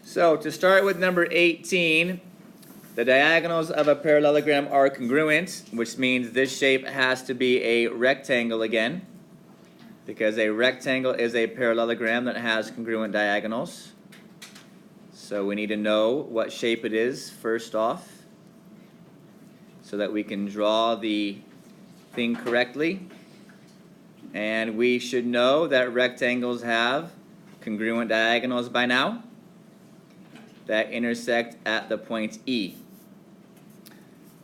So to start with number 18, the diagonals of a parallelogram are congruent, which means this shape has to be a rectangle again, because a rectangle is a parallelogram that has congruent diagonals. So we need to know what shape it is first off, so that we can draw the thing correctly. And we should know that rectangles have congruent diagonals by now that intersect at the point E.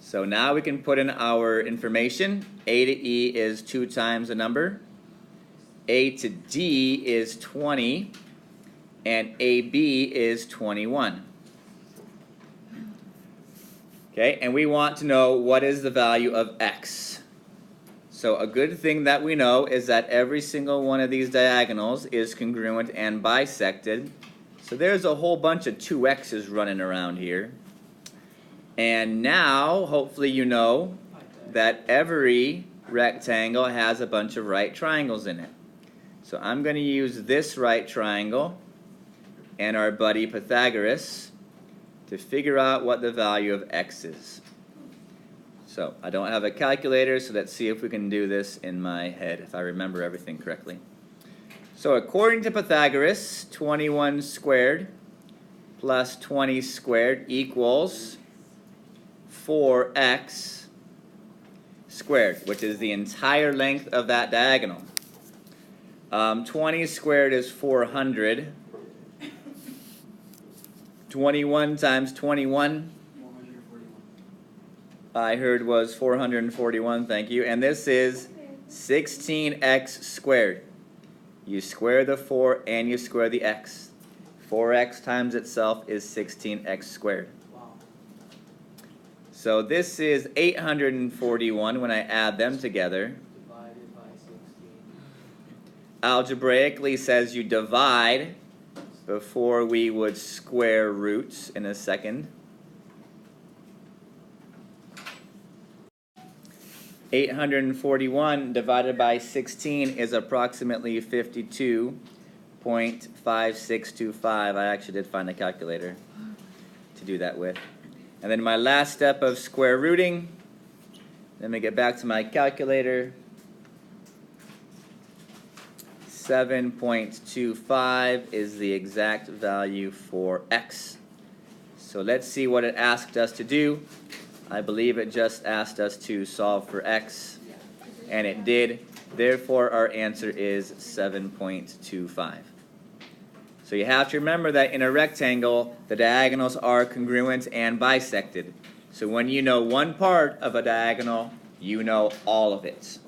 So now we can put in our information. A to E is 2 times a number. A to D is 20. And AB is 21. Okay, and we want to know what is the value of X. So a good thing that we know is that every single one of these diagonals is congruent and bisected. So there's a whole bunch of 2x's running around here. And now, hopefully you know that every rectangle has a bunch of right triangles in it. So I'm going to use this right triangle and our buddy Pythagoras to figure out what the value of x is. So I don't have a calculator, so let's see if we can do this in my head, if I remember everything correctly. So according to Pythagoras, 21 squared plus 20 squared equals 4x squared, which is the entire length of that diagonal. 20 squared is 400. 21 times 21, 441. I heard was 441, thank you. And this is 16x squared. You square the 4 and you square the x. 4x times itself is 16x squared. Wow. So this is 841 when I add them together. Divided by 16. Algebraically says you divide before we would square roots in a second. 841 divided by 16 is approximately 52.5625. I actually did find a calculator to do that with. And then my last step of square rooting, let me get back to my calculator. 7.25 is the exact value for x. So let's see what it asked us to do. I believe it just asked us to solve for x, and it did. Therefore, our answer is 7.25. So you have to remember that in a rectangle, the diagonals are congruent and bisected. So when you know one part of a diagonal, you know all of it.